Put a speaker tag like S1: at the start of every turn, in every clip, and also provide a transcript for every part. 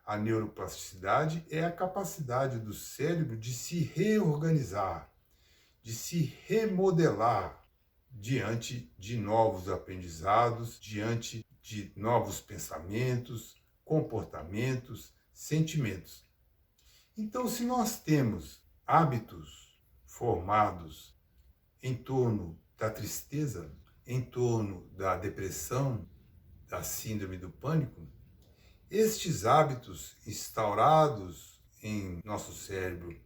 S1: A neuroplasticidade é a capacidade do cérebro de se reorganizar, de se remodelar diante de novos aprendizados, diante de novos pensamentos, comportamentos, sentimentos. Então, se nós temos hábitos formados em torno da tristeza, em torno da depressão, da síndrome do pânico, estes hábitos instaurados em nosso cérebro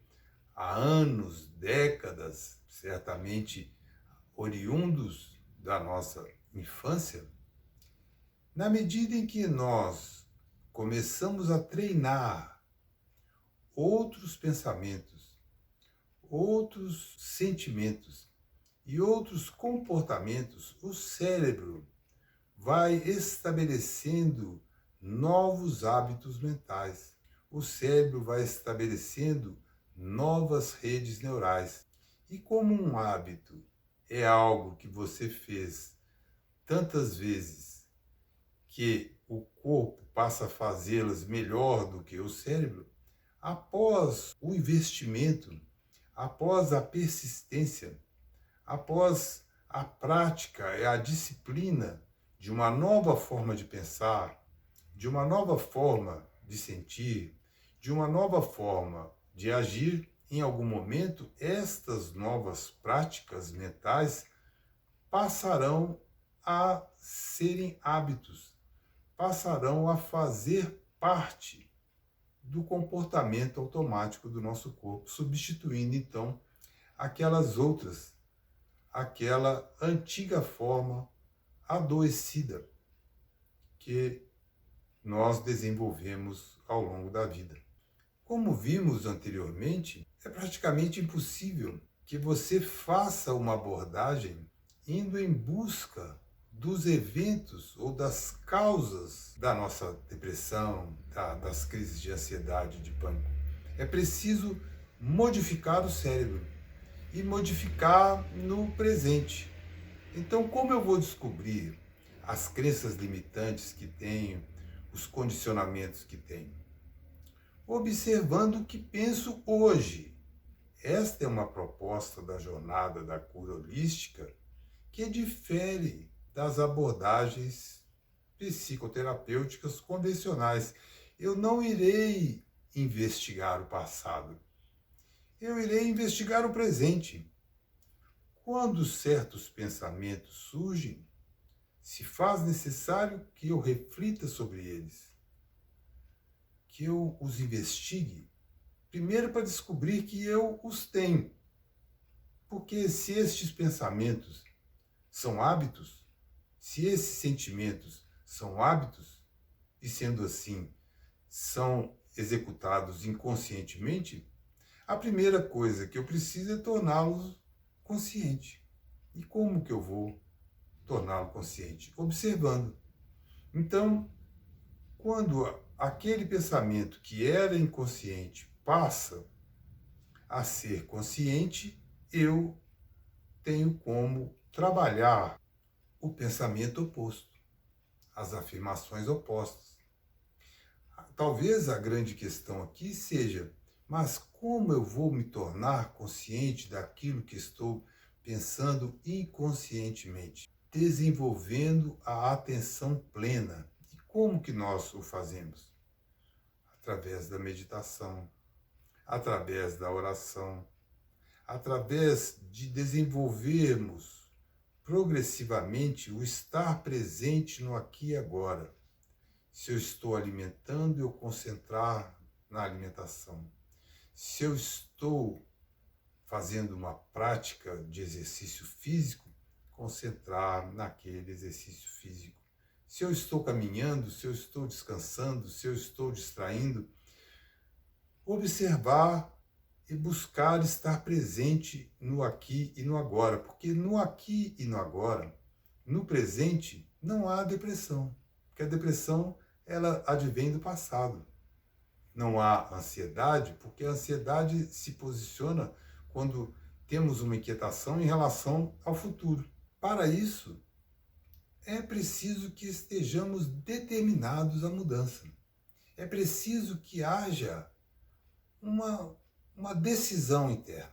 S1: há anos, décadas, certamente oriundos da nossa infância, na medida em que nós começamos a treinar outros pensamentos, outros sentimentos e outros comportamentos, o cérebro vai estabelecendo novos hábitos mentais. O cérebro vai estabelecendo novas redes neurais. E como um hábito é algo que você fez tantas vezes que o corpo passa a fazê-las melhor do que o cérebro, após o investimento, após a persistência, após a prática, a disciplina de uma nova forma de pensar, de uma nova forma de sentir, de uma nova forma de agir, em algum momento, estas novas práticas mentais passarão a serem hábitos, passarão a fazer parte do comportamento automático do nosso corpo, substituindo então aquelas outras, aquela antiga forma adoecida que nós desenvolvemos ao longo da vida. Como vimos anteriormente, é praticamente impossível que você faça uma abordagem indo em busca dos eventos ou das causas da nossa depressão, das crises de ansiedade, de pânico. É preciso modificar o cérebro e modificar no presente. Então, como eu vou descobrir as crenças limitantes que tenho, os condicionamentos que tenho? Observando o que penso hoje. Esta é uma proposta da jornada da cura holística que difere das abordagens psicoterapêuticas convencionais. Eu não irei investigar o passado. Eu irei investigar o presente. Quando certos pensamentos surgem, se faz necessário que eu reflita sobre eles, que eu os investigue, primeiro para descobrir que eu os tenho. Porque se estes pensamentos são hábitos, se esses sentimentos são hábitos, e sendo assim, são executados inconscientemente, a primeira coisa que eu preciso é torná-los consciente. E como que eu vou torná-lo consciente? Observando. Então, quando aquele pensamento que era inconsciente passa a ser consciente, eu tenho como trabalhar o pensamento oposto, as afirmações opostas. Talvez a grande questão aqui seja, mas como eu vou me tornar consciente daquilo que estou pensando inconscientemente? Desenvolvendo a atenção plena. E como que nós o fazemos? Através da meditação, através da oração, através de desenvolvermos progressivamente o estar presente no aqui e agora. Se eu estou alimentando, eu concentrar na alimentação. Se eu estou fazendo uma prática de exercício físico, concentrar naquele exercício físico. Se eu estou caminhando, se eu estou descansando, se eu estou distraindo, observar e buscar estar presente no aqui e no agora, porque no aqui e no agora, no presente, não há depressão, porque a depressão ela advém do passado. Não há ansiedade, porque a ansiedade se posiciona quando temos uma inquietação em relação ao futuro. Para isso, é preciso que estejamos determinados à mudança. É preciso que haja uma decisão interna.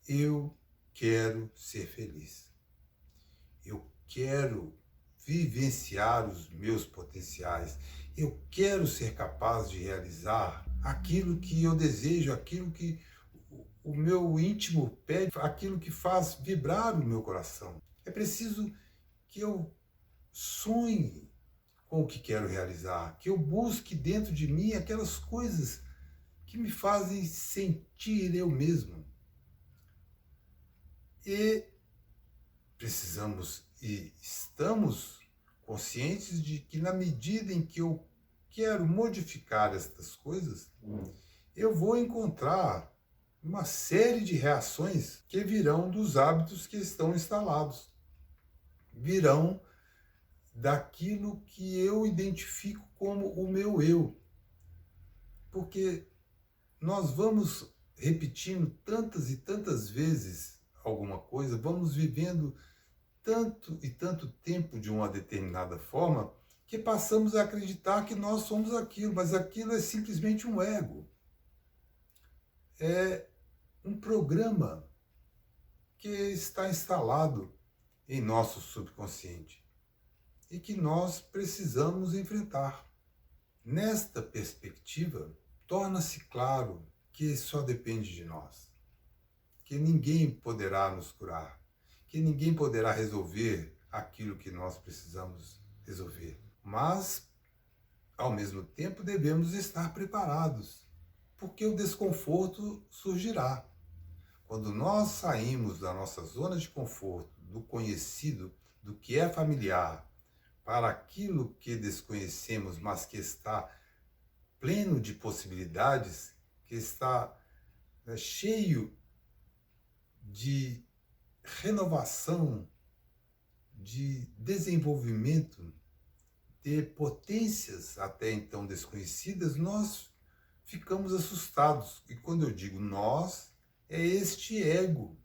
S1: Eu quero ser feliz. Eu quero vivenciar os meus potenciais. Eu quero ser capaz de realizar aquilo que eu desejo, aquilo que o meu íntimo pede, aquilo que faz vibrar o meu coração. É preciso que eu sonhe com o que quero realizar, que eu busque dentro de mim aquelas coisas que me fazem sentir eu mesmo. E precisamos e estamos conscientes de que na medida em que eu quero modificar estas coisas, eu vou encontrar uma série de reações que virão dos hábitos que estão instalados, virão daquilo que eu identifico como o meu eu. Porque nós vamos repetindo tantas e tantas vezes alguma coisa, vamos vivendo tanto e tanto tempo de uma determinada forma, que passamos a acreditar que nós somos aquilo, mas aquilo é simplesmente um ego. É um programa que está instalado em nosso subconsciente e que nós precisamos enfrentar. Nesta perspectiva, torna-se claro que só depende de nós, que ninguém poderá nos curar, que ninguém poderá resolver aquilo que nós precisamos resolver. Mas, ao mesmo tempo, devemos estar preparados, porque o desconforto surgirá. Quando nós saímos da nossa zona de conforto, do conhecido, do que é familiar, para aquilo que desconhecemos, mas que está pleno de possibilidades, que está cheio de renovação, de desenvolvimento, de potências até então desconhecidas, nós ficamos assustados. E quando eu digo nós, é este ego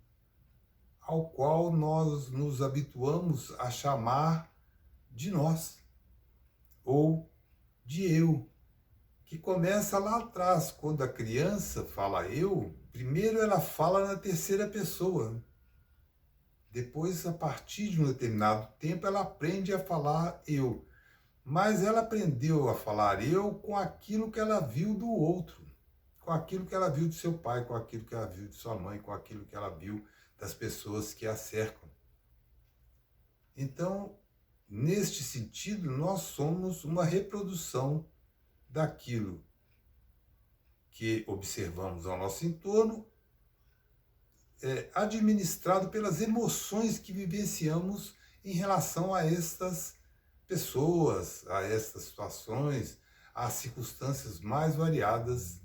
S1: ao qual nós nos habituamos a chamar de nós, ou de eu, que começa lá atrás, quando a criança fala eu, primeiro ela fala na terceira pessoa. Depois, a partir de um determinado tempo, ela aprende a falar eu. Mas ela aprendeu a falar eu com aquilo que ela viu do outro, com aquilo que ela viu de seu pai, com aquilo que ela viu de sua mãe, com aquilo que ela viu das pessoas que a cercam. Então, neste sentido, nós somos uma reprodução daquilo que observamos ao nosso entorno, administrado pelas emoções que vivenciamos em relação a estas pessoas, a estas situações, às circunstâncias mais variadas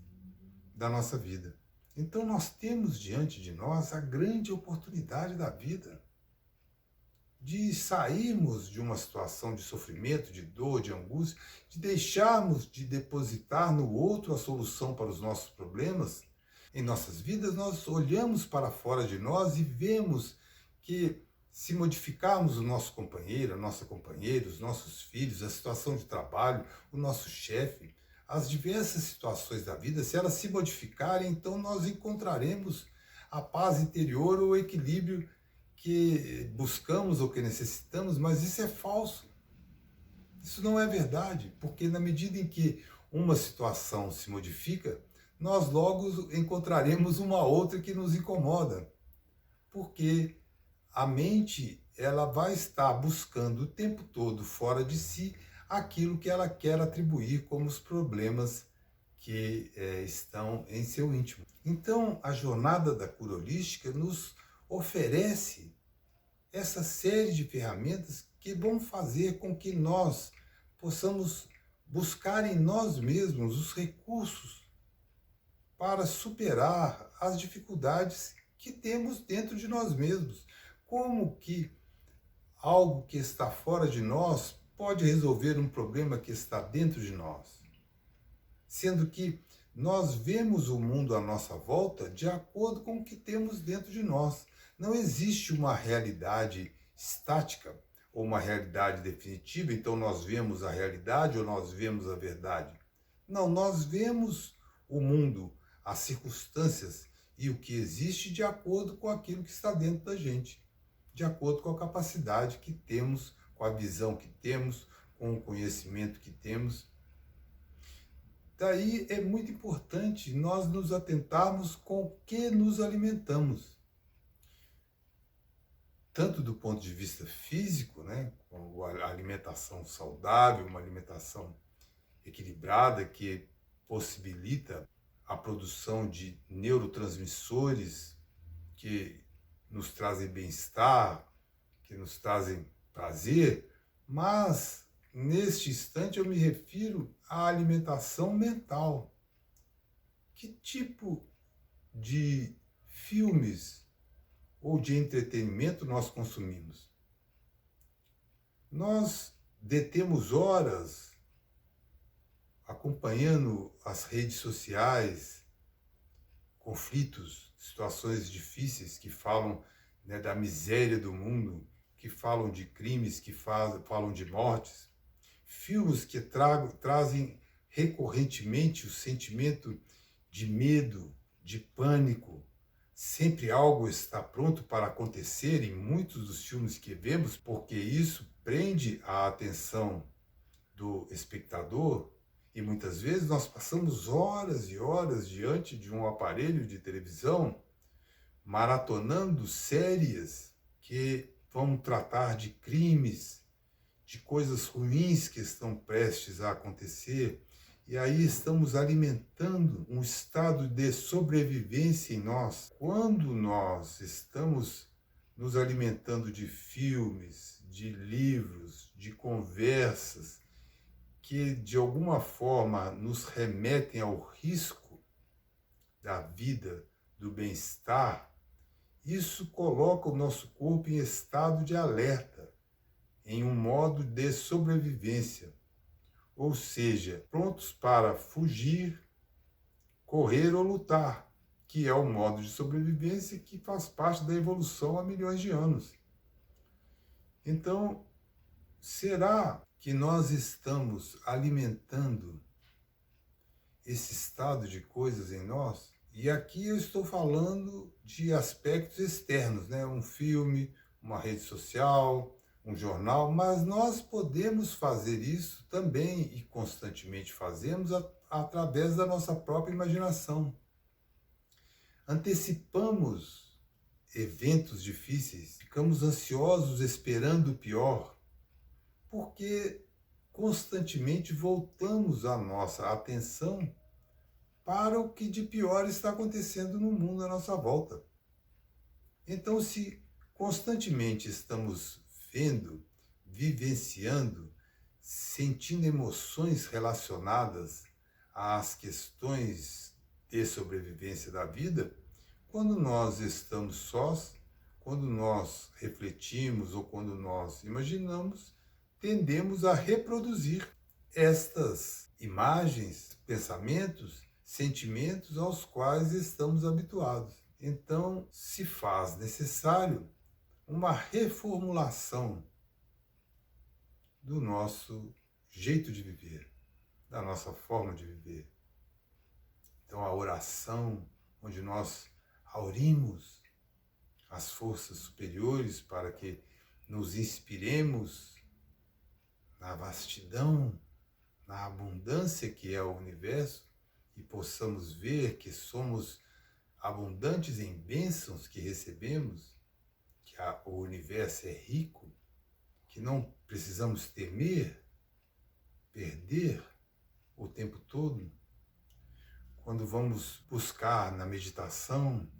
S1: da nossa vida. Então nós temos diante de nós a grande oportunidade da vida de sairmos de uma situação de sofrimento, de dor, de angústia, de deixarmos de depositar no outro a solução para os nossos problemas. Em nossas vidas, nós olhamos para fora de nós e vemos que, se modificarmos o nosso companheiro, a nossa companheira, os nossos filhos, a situação de trabalho, o nosso chefe, as diversas situações da vida, se elas se modificarem, então nós encontraremos a paz interior ou o equilíbrio que buscamos ou que necessitamos, mas isso é falso. Isso não é verdade, porque na medida em que uma situação se modifica, nós logo encontraremos uma outra que nos incomoda, porque a mente ela vai estar buscando o tempo todo fora de si aquilo que ela quer atribuir como os problemas que estão em seu íntimo. Então, a jornada da cura holística nos oferece essa série de ferramentas que vão fazer com que nós possamos buscar em nós mesmos os recursos para superar as dificuldades que temos dentro de nós mesmos. Como que algo que está fora de nós pode resolver um problema que está dentro de nós? Sendo que nós vemos o mundo à nossa volta de acordo com o que temos dentro de nós. Não existe uma realidade estática, ou uma realidade definitiva, então nós vemos a realidade ou nós vemos a verdade. Não, nós vemos o mundo, as circunstâncias e o que existe de acordo com aquilo que está dentro da gente, de acordo com a capacidade que temos, com a visão que temos, com o conhecimento que temos. Daí é muito importante nós nos atentarmos com o que nos alimentamos. Tanto do ponto de vista físico, né, com a alimentação saudável, uma alimentação equilibrada que possibilita a produção de neurotransmissores que nos trazem bem-estar, que nos trazem prazer, mas neste instante eu me refiro à alimentação mental. Que tipo de filmes ou de entretenimento nós consumimos? Nós detemos horas acompanhando as redes sociais, conflitos, situações difíceis que falam, né, da miséria do mundo, que falam de crimes, que falam de mortes, filmes que trazem recorrentemente o sentimento de medo, de pânico. Sempre algo está pronto para acontecer em muitos dos filmes que vemos, porque isso prende a atenção do espectador. E muitas vezes nós passamos horas e horas diante de um aparelho de televisão, maratonando séries que vão tratar de crimes, de coisas ruins que estão prestes a acontecer. E aí estamos alimentando um estado de sobrevivência em nós. Quando nós estamos nos alimentando de filmes, de livros, de conversas, que de alguma forma nos remetem ao risco da vida, do bem-estar, isso coloca o nosso corpo em estado de alerta, em um modo de sobrevivência, ou seja, prontos para fugir, correr ou lutar, que é o modo de sobrevivência que faz parte da evolução há milhões de anos. Então, será que nós estamos alimentando esse estado de coisas em nós? E aqui eu estou falando de aspectos externos, né? Um filme, uma rede social, um jornal, mas nós podemos fazer isso também e constantemente fazemos através da nossa própria imaginação. Antecipamos eventos difíceis, ficamos ansiosos esperando o pior, porque constantemente voltamos a nossa atenção para o que de pior está acontecendo no mundo à nossa volta. Então, se constantemente estamos vendo, vivenciando, sentindo emoções relacionadas às questões de sobrevivência da vida, quando nós estamos sós, quando nós refletimos ou quando nós imaginamos, tendemos a reproduzir estas imagens, pensamentos, sentimentos aos quais estamos habituados. Então, se faz necessário uma reformulação do nosso jeito de viver, da nossa forma de viver. Então, a oração, onde nós aurimos as forças superiores para que nos inspiremos na vastidão, na abundância que é o universo e possamos ver que somos abundantes em bênçãos que recebemos, que o universo é rico, que não precisamos temer, perder o tempo todo. Quando vamos buscar na meditação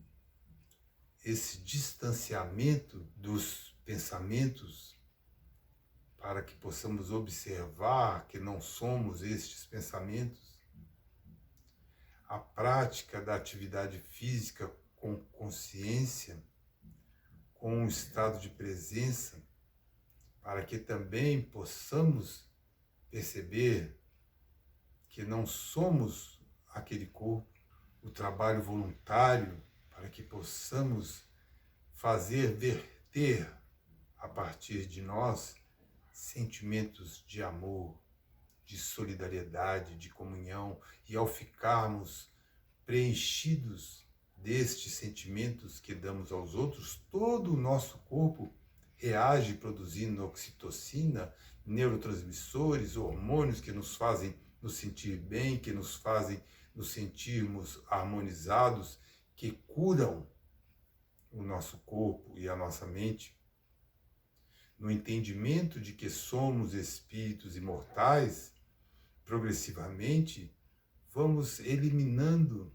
S1: esse distanciamento dos pensamentos, para que possamos observar que não somos estes pensamentos, a prática da atividade física com consciência, com um estado de presença, para que também possamos perceber que não somos aquele corpo, o trabalho voluntário, para que possamos fazer verter a partir de nós sentimentos de amor, de solidariedade, de comunhão, e ao ficarmos preenchidos destes sentimentos que damos aos outros, todo o nosso corpo reage produzindo oxitocina, neurotransmissores, hormônios que nos fazem nos sentir bem, que nos fazem nos sentirmos harmonizados, que curam o nosso corpo e a nossa mente. No entendimento de que somos espíritos imortais, progressivamente vamos eliminando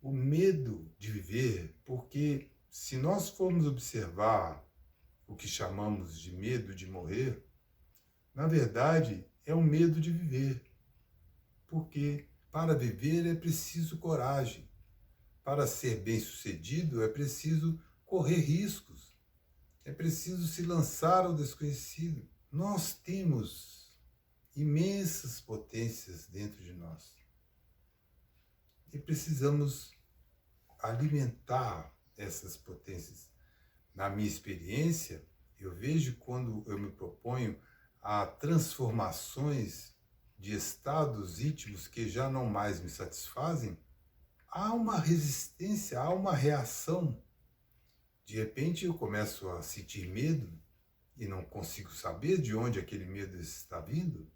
S1: o medo de viver, porque se nós formos observar o que chamamos de medo de morrer, na verdade é o medo de viver, porque para viver é preciso coragem, para ser bem-sucedido é preciso correr riscos, é preciso se lançar ao desconhecido. Nós temos imensas potências dentro de nós e precisamos alimentar essas potências. Na minha experiência, eu vejo quando eu me proponho a transformações de estados íntimos que já não mais me satisfazem, há uma resistência, há uma reação. De repente eu começo a sentir medo e não consigo saber de onde aquele medo está vindo.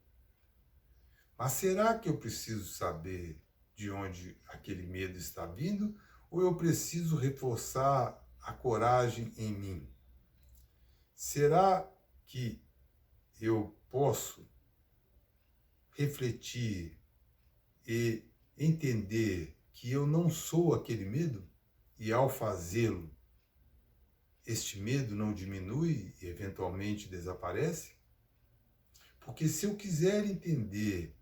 S1: Mas será que eu preciso saber de onde aquele medo está vindo, ou eu preciso reforçar a coragem em mim? Será que eu posso refletir e entender que eu não sou aquele medo, e ao fazê-lo, este medo não diminui e eventualmente desaparece? Porque se eu quiser entender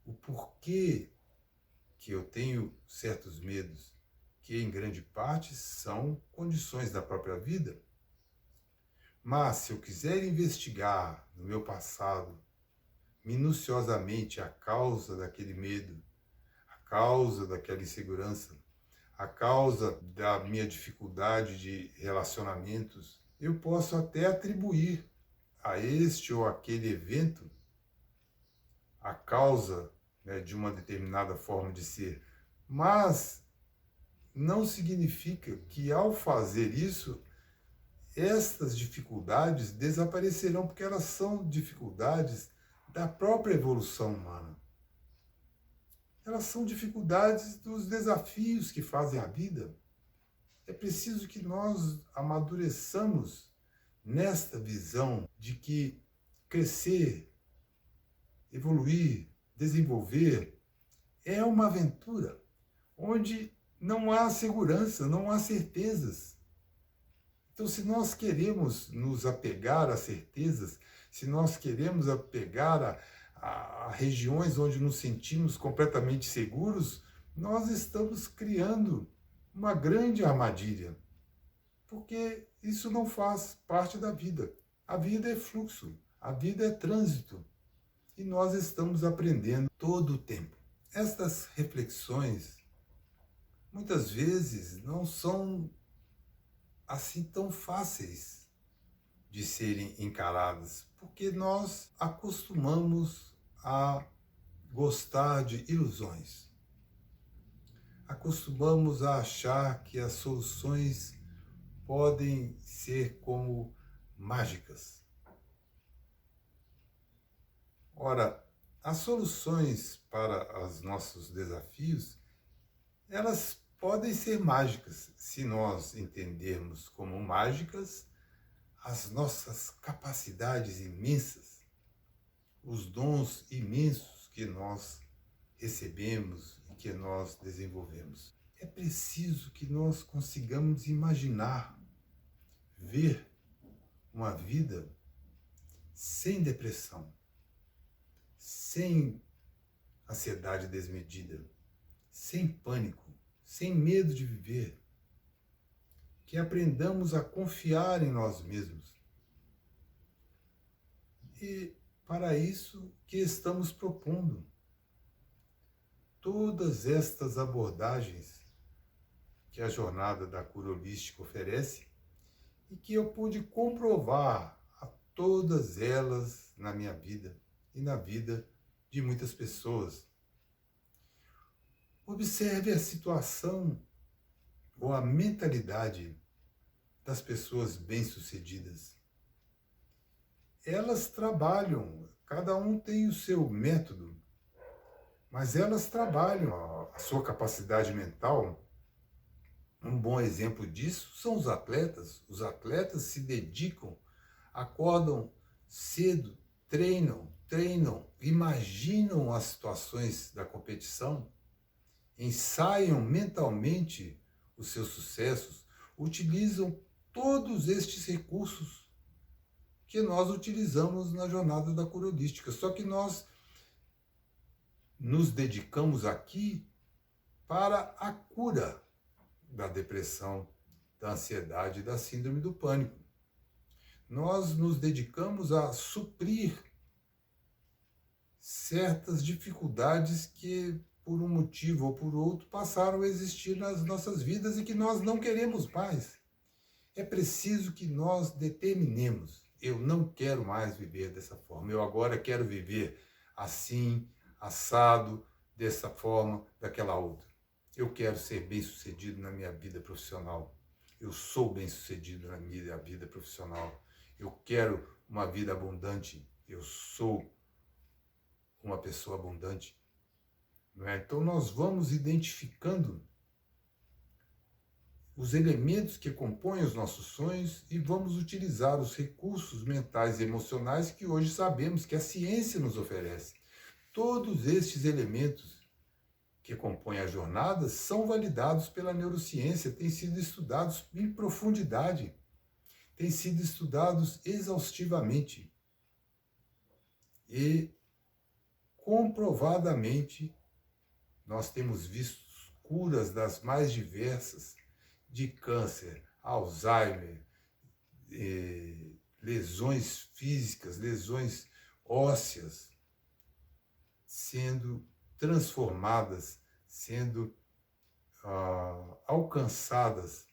S1: o porquê que eu tenho certos medos, que em grande parte são condições da própria vida, mas se eu quiser investigar no meu passado minuciosamente a causa daquele medo, a causa daquela insegurança, a causa da minha dificuldade de relacionamentos, eu posso até atribuir a este ou aquele evento a causa, né, de uma determinada forma de ser, mas não significa que ao fazer isso, estas dificuldades desaparecerão, porque elas são dificuldades da própria evolução humana. Elas são dificuldades dos desafios que fazem a vida. É preciso que nós amadureçamos nesta visão de que crescer, evoluir, desenvolver é uma aventura onde não há segurança, não há certezas. Então, se nós queremos nos apegar a certezas, se nós queremos apegar a regiões onde nos sentimos completamente seguros, nós estamos criando uma grande armadilha, porque isso não faz parte da vida. A vida é fluxo, a vida é trânsito, e nós estamos aprendendo todo o tempo. Estas reflexões, muitas vezes, não são assim tão fáceis de serem encaradas, porque nós acostumamos a gostar de ilusões. Acostumamos a achar que as soluções podem ser como mágicas. Ora, as soluções para os nossos desafios, elas podem ser mágicas, se nós entendermos como mágicas as nossas capacidades imensas, os dons imensos que nós recebemos e que nós desenvolvemos. É preciso que nós consigamos imaginar, ver uma vida sem depressão, sem ansiedade desmedida, sem pânico, sem medo de viver. Que aprendamos a confiar em nós mesmos. E para isso que estamos propondo todas estas abordagens que a jornada da cura holística oferece e que eu pude comprovar todas elas na minha vida e na vida de muitas pessoas. Observe a situação ou a mentalidade das pessoas bem-sucedidas. Elas trabalham, cada um tem o seu método, mas elas trabalham a sua capacidade mental. Um bom exemplo disso são os atletas. Os atletas se dedicam, acordam cedo, treinam, imaginam as situações da competição, ensaiam mentalmente os seus sucessos, utilizam todos estes recursos que nós utilizamos na jornada da cura holística. Só que nós nos dedicamos aqui para a cura da depressão, da ansiedade e da síndrome do pânico. Nós nos dedicamos a suprir certas dificuldades que, por um motivo ou por outro, passaram a existir nas nossas vidas e que nós não queremos mais. É preciso que nós determinemos: eu não quero mais viver dessa forma, eu agora quero viver assim, assado, dessa forma, daquela outra. Eu quero ser bem-sucedido na minha vida profissional. Eu sou bem-sucedido na minha vida profissional. Eu quero uma vida abundante. Eu sou uma pessoa abundante. Não é? Então nós vamos identificando os elementos que compõem os nossos sonhos e vamos utilizar os recursos mentais e emocionais que hoje sabemos que a ciência nos oferece. Todos estes elementos que compõem a jornada são validados pela neurociência, têm sido estudados em profundidade, têm sido estudados exaustivamente e comprovadamente nós temos visto curas das mais diversas, de câncer, Alzheimer, lesões físicas, lesões ósseas, sendo transformadas, sendo alcançadas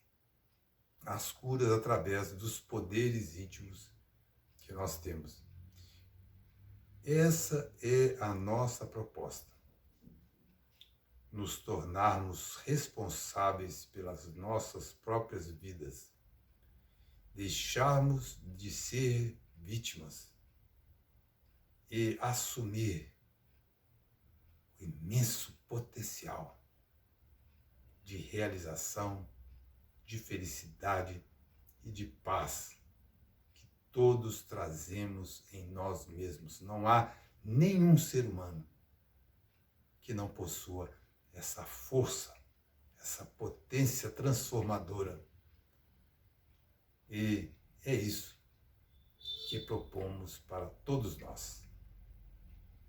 S1: as curas através dos poderes íntimos que nós temos. Essa é a nossa proposta. Nos tornarmos responsáveis pelas nossas próprias vidas. Deixarmos de ser vítimas e assumir o imenso potencial de realização, de felicidade e de paz que todos trazemos em nós mesmos. Não há nenhum ser humano que não possua essa força, essa potência transformadora. E é isso que propomos para todos nós.